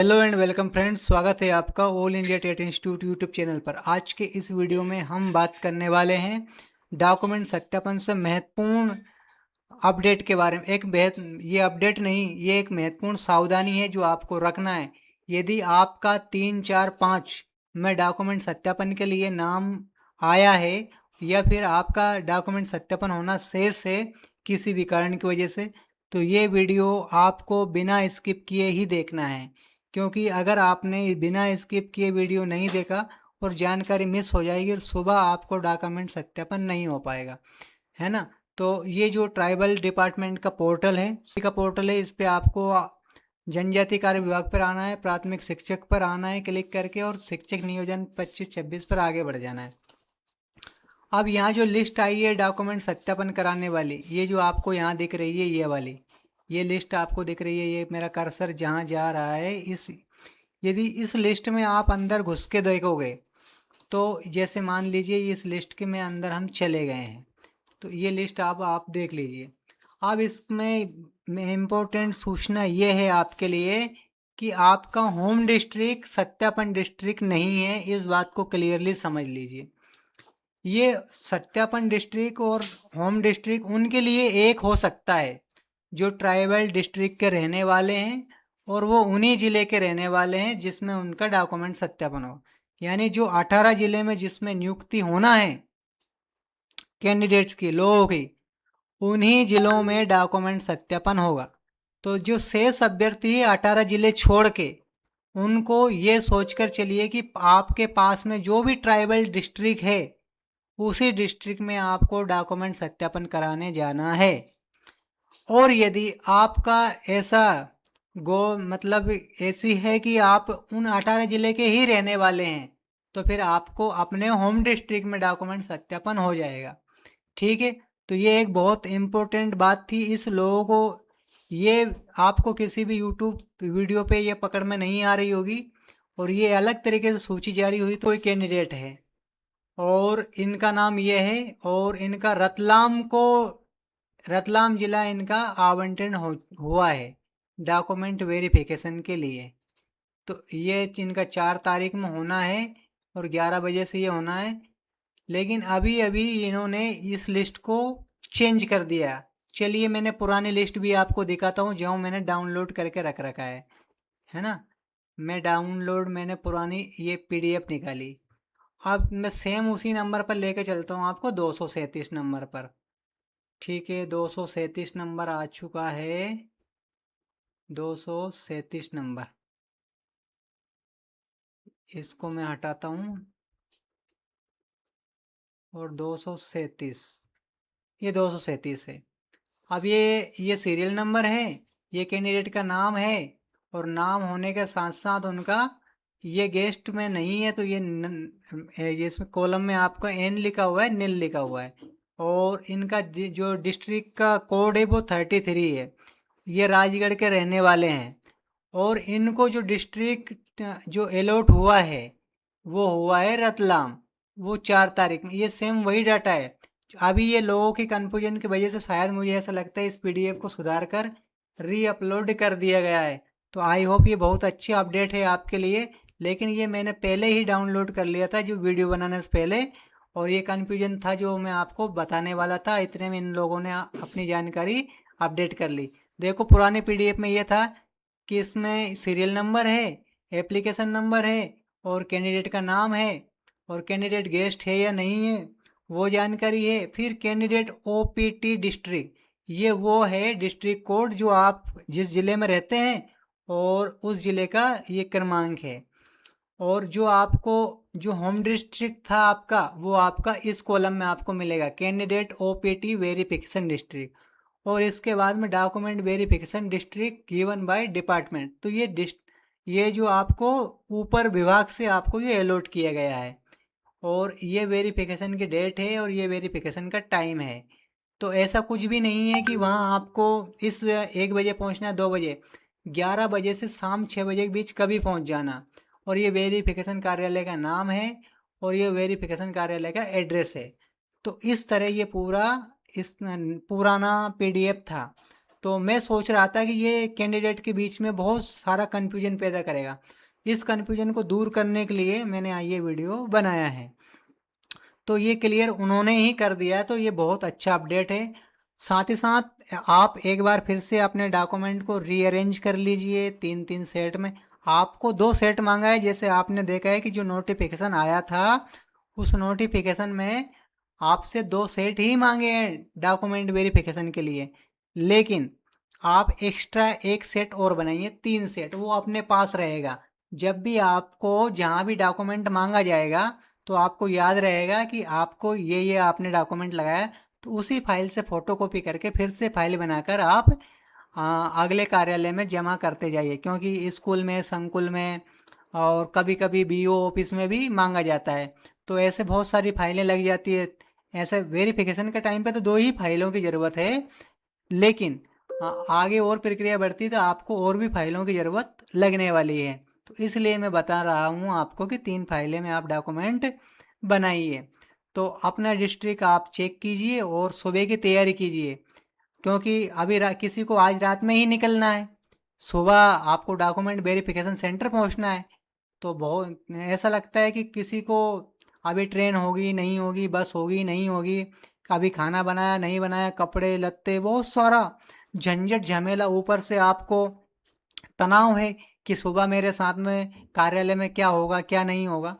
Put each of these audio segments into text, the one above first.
Hello and welcome friends, स्वागत है आपका all India TET institute YouTube channel पर। आज के इस वीडियो में हम बात करने वाले हैं डॉक्यूमेंट सत्यापन से महत्वपूर्ण अपडेट के बारे में। ये अपडेट नहीं, ये एक महत्वपूर्ण सावधानी है जो आपको रखना है। यदि आपका 3, 4, 5 में डॉक्यूमेंट सत्यापन के लिए नाम आया है या फिर आपका डॉक्यूमेंट सत्यापन होना शेष है किसी भी कारण की वजह से, तो ये वीडियो आपको बिना स्किप किए ही देखना है। क्योंकि अगर आपने बिना स्किप किए वीडियो नहीं देखा और जानकारी मिस हो जाएगी और सुबह आपको डॉक्यूमेंट सत्यापन नहीं हो पाएगा, है ना। तो ये जो ट्राइबल डिपार्टमेंट का पोर्टल है, इस पे आपको जनजाति कार्य विभाग पर आना है, प्राथमिक शिक्षक पर आना है क्लिक करके, और शिक्षक नियोजन 25-26 पर आगे बढ़ जाना है। अब यहाँ जो लिस्ट आई है डॉक्यूमेंट सत्यापन कराने वाली, ये जो आपको यहाँ दिख रही है, ये वाली ये लिस्ट आपको दिख रही है। ये मेरा कर्सर जहाँ जा रहा है, यदि इस लिस्ट में आप अंदर घुस के देखोगे तो जैसे मान लीजिए इस लिस्ट के में अंदर हम चले गए हैं, तो ये लिस्ट आप देख लीजिए। अब इसमें इम्पोर्टेंट सूचना ये है आपके लिए कि आपका होम डिस्ट्रिक्ट सत्यापन डिस्ट्रिक्ट नहीं है। इस बात को क्लियरली समझ लीजिए। ये सत्यापन डिस्ट्रिक्ट और होम डिस्ट्रिक्ट उनके लिए एक हो सकता है जो ट्राइबल डिस्ट्रिक्ट के रहने वाले हैं और वो उन्हीं ज़िले के रहने वाले हैं जिसमें उनका डॉक्यूमेंट सत्यापन हो। यानी जो 18 ज़िले में जिसमें नियुक्ति होना है कैंडिडेट्स की, लोगों की, उन्हीं ज़िलों में डॉक्यूमेंट सत्यापन होगा। तो जो शेष अभ्यर्थी है 18 ज़िले छोड़ के, उनको ये सोचकर चलिए कि आपके पास में जो भी ट्राइबल डिस्ट्रिक्ट है उसी डिस्ट्रिक्ट में आपको डॉक्यूमेंट सत्यापन कराने जाना है। और यदि आपका ऐसा मतलब ऐसी है कि आप उन 18 ज़िले के ही रहने वाले हैं, तो फिर आपको अपने होम डिस्ट्रिक्ट में डॉक्यूमेंट सत्यापन हो जाएगा। ठीक है, तो ये एक बहुत इम्पोर्टेंट बात थी। इस लोगों को ये आपको किसी भी यूट्यूब वीडियो पे ये पकड़ में नहीं आ रही होगी, और ये अलग तरीके से सूची जारी हुई। तो कोई कैंडिडेट है और इनका नाम ये है, और इनका रतलाम जिला इनका आवंटन हुआ है डॉक्यूमेंट वेरिफिकेशन के लिए। तो ये इनका 4 तारीख में होना है और 11 बजे से ये होना है। लेकिन अभी अभी इन्होंने इस लिस्ट को चेंज कर दिया। चलिए मैंने पुरानी लिस्ट भी आपको दिखाता हूँ जो मैंने डाउनलोड करके रख रखा है ना। मैंने पुरानी ये पीडीएफ निकाली। अब मैं सेम उसी नंबर पर लेके चलता हूँ आपको, 237 नंबर पर। ठीक है, 237 नंबर आ चुका है। 237 नंबर, इसको मैं हटाता हूँ। और 237, ये 237 है। अब ये सीरियल नंबर है, ये कैंडिडेट का नाम है, और नाम होने के साथ साथ उनका ये गेस्ट में नहीं है, तो ये इसमें कॉलम में आपका एन लिखा हुआ है, नील लिखा हुआ है। और इनका जो डिस्ट्रिक्ट का कोड है वो 33 है। ये राजगढ़ के रहने वाले हैं, और इनको जो डिस्ट्रिक्ट जो अलॉट हुआ है वो हुआ है रतलाम, वो 4 तारीख में। ये सेम वही डाटा है। अभी ये लोगों की कन्फ्यूजन की वजह से शायद मुझे ऐसा लगता है इस पीडीएफ को सुधार कर री अपलोड कर दिया गया है। तो आई होप ये बहुत अच्छी अपडेट है आपके लिए। लेकिन ये मैंने पहले ही डाउनलोड कर लिया था जो वीडियो बनाने से पहले, और ये कन्फ्यूजन था जो मैं आपको बताने वाला था, इतने में इन लोगों ने अपनी जानकारी अपडेट कर ली। देखो पुराने पीडीएफ में ये था कि इसमें सीरियल नंबर है, एप्लीकेशन नंबर है, और कैंडिडेट का नाम है, और कैंडिडेट गेस्ट है या नहीं है वो जानकारी है। फिर कैंडिडेट ओपीटी डिस्ट्रिक्ट, ये वो है डिस्ट्रिक्ट कोड जो आप जिस ज़िले में रहते हैं और उस ज़िले का ये क्रमांक है। और जो आपको जो होम डिस्ट्रिक्ट था आपका, वो आपका इस कॉलम में आपको मिलेगा, कैंडिडेट ओपीटी वेरिफिकेशन डिस्ट्रिक्ट। और इसके बाद में document verification district given by department. तो ये जो आपको ऊपर विभाग से आपको ये अलॉट किया गया है, और ये वेरिफिकेशन की डेट है और ये वेरिफिकेशन का टाइम है। तो ऐसा कुछ भी नहीं है कि वहाँ आपको इस 1 बजे पहुँचना है, 2 बजे, 11 बजे से शाम 6 बजे के बीच कभी पहुँच जाना। और ये वेरिफिकेशन कार्यालय का नाम है और ये वेरिफिकेशन कार्यालय का एड्रेस है। तो इस तरह ये पूरा इस पुराना पीडीएफ था। तो मैं सोच रहा था कि ये कैंडिडेट के बीच में बहुत सारा कन्फ्यूजन पैदा करेगा। इस कन्फ्यूजन को दूर करने के लिए मैंने ये वीडियो बनाया है। तो ये क्लियर उन्होंने ही कर दिया है, तो ये बहुत अच्छा अपडेट है। साथ ही साथ आप एक बार फिर से अपने डॉक्यूमेंट को रीअरेंज कर लीजिए 3-3 सेट में। आपको 2 सेट मांगा है, जैसे आपने देखा है कि जो नोटिफिकेशन आया था उस नोटिफिकेशन में आपसे 2 सेट ही मांगे हैं डॉक्यूमेंट वेरिफिकेशन के लिए, लेकिन आप एक्स्ट्रा एक सेट और बनाइए, 3 सेट, वो अपने पास रहेगा। जब भी आपको जहाँ भी डॉक्यूमेंट मांगा जाएगा तो आपको याद रहेगा कि आपको ये आपने डॉक्यूमेंट लगाया, तो उसी फाइल से फोटोकॉपी करके फिर से फाइल बनाकर आप अगले कार्यालय में जमा करते जाइए, क्योंकि स्कूल में, संकुल में और कभी कभी बीओ ऑफिस में भी मांगा जाता है। तो ऐसे बहुत सारी फाइलें लग जाती है। ऐसे वेरिफिकेशन के टाइम पे तो 2 ही फाइलों की ज़रूरत है, लेकिन आगे और प्रक्रिया बढ़ती तो आपको और भी फाइलों की ज़रूरत लगने वाली है। तो इसलिए मैं बता रहा हूँ आपको कि 3 फाइलें में आप डॉक्यूमेंट बनाइए। तो अपना डिस्ट्रिक्ट आप चेक कीजिए और सुबह की तैयारी कीजिए, क्योंकि अभी किसी को आज रात में ही निकलना है, सुबह आपको डॉक्यूमेंट वेरिफिकेशन सेंटर पहुंचना है। तो बहुत ऐसा लगता है कि किसी को अभी ट्रेन होगी नहीं होगी, बस होगी नहीं होगी, कभी खाना बनाया नहीं बनाया, कपड़े लत्ते, बहुत सारा झंझट झमेला, ऊपर से आपको तनाव है कि सुबह मेरे साथ में कार्यालय में क्या होगा क्या नहीं होगा।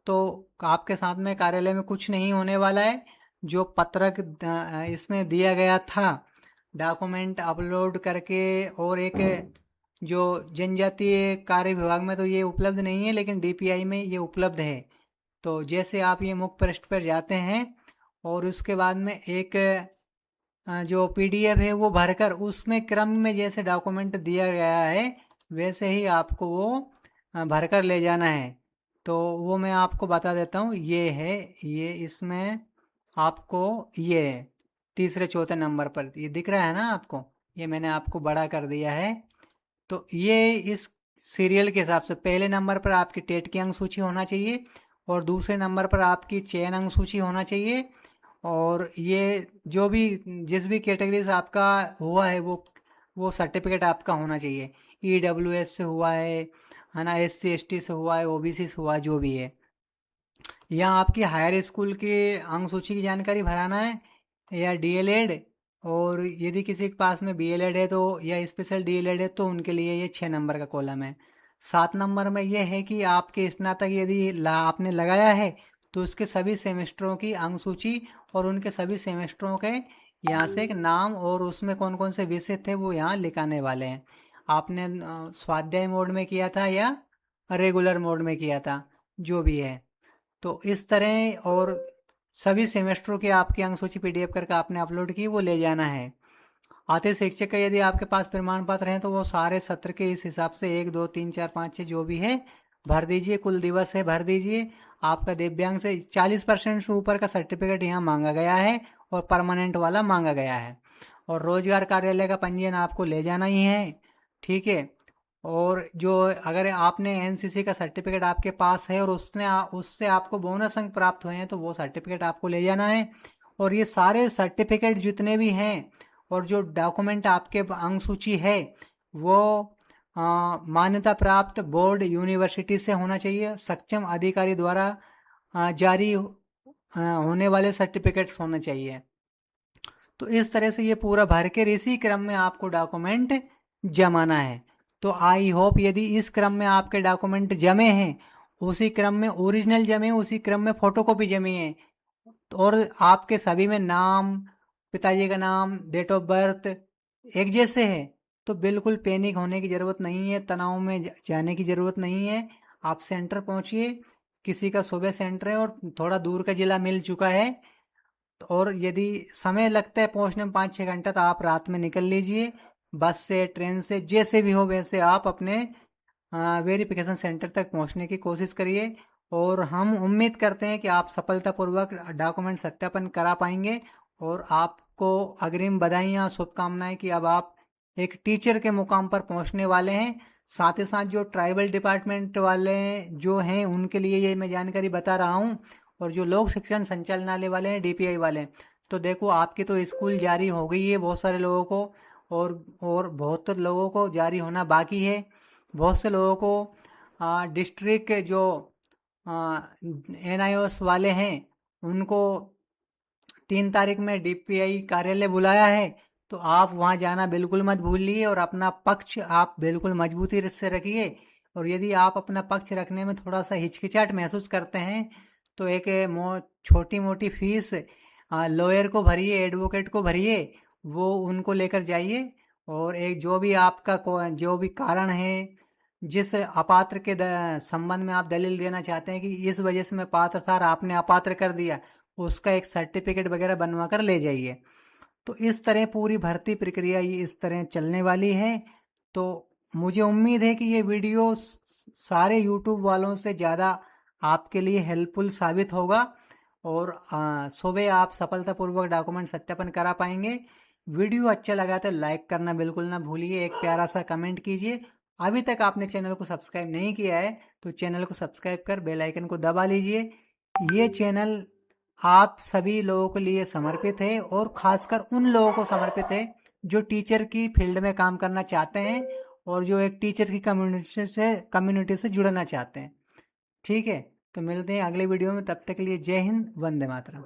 तो आपके साथ में कार्यालय में कुछ नहीं होने वाला है। जो पत्रक इसमें दिया गया था डॉक्यूमेंट अपलोड करके, और एक जो जनजातीय कार्य विभाग में तो ये उपलब्ध नहीं है, लेकिन डीपीआई में ये उपलब्ध है। तो जैसे आप ये मुख्य पृष्ठ पर जाते हैं और उसके बाद में एक जो पीडीएफ है वो भरकर उसमें क्रम में जैसे डॉक्यूमेंट दिया गया है वैसे ही आपको वो भरकर ले जाना है। तो वो मैं आपको बता देता हूँ, ये है, ये इसमें आपको ये तीसरे चौथे नंबर पर ये दिख रहा है ना आपको, ये मैंने आपको बड़ा कर दिया है। तो ये इस सीरियल के हिसाब से पहले नंबर पर आपकी टेट की अंक सूची होना चाहिए और दूसरे नंबर पर आपकी चयन अंक सूची होना चाहिए। और ये जो भी जिस भी कैटेगरी से आपका हुआ है वो सर्टिफिकेट आपका होना चाहिए। ईडब्ल्यूएस से हुआ है ना, एससी एसटी से हुआ है, ओबीसी से हुआ है, जो भी है। यहाँ आपकी हायर स्कूल के अंक सूची की जानकारी भराना है या डीएलएड, और यदि किसी के पास में बीएलएड है तो या स्पेशल डीएलएड है तो उनके लिए ये 6 नंबर का कॉलम है। 7 नंबर में ये है कि आपके स्नातक यदि आपने लगाया है तो उसके सभी सेमेस्टरों की अंक सूची और उनके सभी सेमेस्टरों के यहाँ से एक नाम और उसमें कौन कौन से विषय थे वो यहाँ लिखाने वाले हैं। आपने स्वाध्याय मोड में किया था या रेगुलर मोड में किया था, जो भी है। तो इस तरह और सभी सेमेस्टरों की आपकी अंक सूची पीडीएफ करके आपने अपलोड की, वो ले जाना है। आते शिक्षक का यदि आपके पास प्रमाण पत्र हैं तो वो सारे सत्र के इस हिसाब से 1 2 3 4 5 6 जो भी है भर दीजिए, कुल दिवस है भर दीजिए। आपका दिव्यांग से 40% से ऊपर का सर्टिफिकेट यहाँ मांगा गया है और परमानेंट वाला मांगा गया है। और रोजगार कार्यालय का पंजीयन आपको ले जाना ही है, ठीक है। और जो अगर आपने एनसीसी का सर्टिफिकेट आपके पास है और उससे आपको बोनस अंक प्राप्त हुए हैं तो वो सर्टिफिकेट आपको ले जाना है। और ये सारे सर्टिफिकेट जितने भी हैं और जो डॉक्यूमेंट आपके अंक सूची है वो मान्यता प्राप्त बोर्ड यूनिवर्सिटी से होना चाहिए, सक्षम अधिकारी द्वारा जारी होने वाले सर्टिफिकेट्स होने चाहिए। तो इस तरह से ये पूरा भर के इसी क्रम में आपको डॉक्यूमेंट जमाना है। तो आई होप यदि इस क्रम में आपके डॉक्यूमेंट जमे हैं, उसी क्रम में ओरिजिनल जमे, उसी क्रम में फोटोकॉपी जमी है, और आपके सभी में नाम, पिताजी का नाम, डेट ऑफ बर्थ एक जैसे है, तो बिल्कुल पैनिक होने की ज़रूरत नहीं है, तनाव में जाने की ज़रूरत नहीं है। आप सेंटर पहुंचिए, किसी का सुबह सेंटर है और थोड़ा दूर का ज़िला मिल चुका है, और यदि समय लगता है पहुंचने में 5-6 घंटा तो आप रात में निकल लीजिए, बस से, ट्रेन से, जैसे भी हो वैसे आप अपने वेरिफिकेशन सेंटर तक पहुंचने की कोशिश करिए। और हम उम्मीद करते हैं कि आप सफलतापूर्वक डॉक्यूमेंट सत्यापन करा पाएंगे, और आपको अग्रिम बधाइयाँ, शुभकामनाएं कि अब आप एक टीचर के मुकाम पर पहुंचने वाले हैं। साथ ही साथ जो ट्राइबल डिपार्टमेंट वाले जो हैं उनके लिए ये मैं जानकारी बता रहा हूँ, और जो लोक शिक्षण संचालनालय वाले हैं, डीपीआई वाले, तो देखो आपकी तो स्कूल जारी हो गई है बहुत सारे लोगों को, और बहुत लोगों को जारी होना बाकी है। बहुत से लोगों को डिस्ट्रिक्ट के जो NIOS वाले हैं उनको 3 तारीख में DPI कार्यालय बुलाया है, तो आप वहां जाना बिल्कुल मत भूलिए और अपना पक्ष आप बिल्कुल मजबूती से रखिए। और यदि आप अपना पक्ष रखने में थोड़ा सा हिचकिचाहट महसूस करते हैं तो एक छोटी मोटी फीस लॉयर को भरिए, एडवोकेट को भरिए, वो उनको लेकर जाइए और एक जो भी आपका जो भी कारण है, जिस अपात्र के संबंध में आप दलील देना चाहते हैं कि इस वजह से मैं पात्र था और आपने अपात्र कर दिया, उसका एक सर्टिफिकेट वगैरह बनवा कर ले जाइए। तो इस तरह पूरी भर्ती प्रक्रिया ये इस तरह चलने वाली है। तो मुझे उम्मीद है कि ये वीडियो सारे यूट्यूब वालों से ज़्यादा आपके लिए हेल्पफुल साबित होगा और सुबह आप सफलतापूर्वक डॉक्यूमेंट सत्यापन करा पाएंगे। वीडियो अच्छा लगा तो लाइक करना बिल्कुल ना भूलिए, एक प्यारा सा कमेंट कीजिए। अभी तक आपने चैनल को सब्सक्राइब नहीं किया है तो चैनल को सब्सक्राइब कर बेल आइकन को दबा लीजिए। ये चैनल आप सभी लोगों के लिए समर्पित है और खासकर उन लोगों को समर्पित है जो टीचर की फील्ड में काम करना चाहते हैं और जो एक टीचर की कम्युनिटी से जुड़ना चाहते हैं। ठीक है, तो मिलते हैं अगले वीडियो में, तब तक के लिए जय हिंद, वंदे मातरम।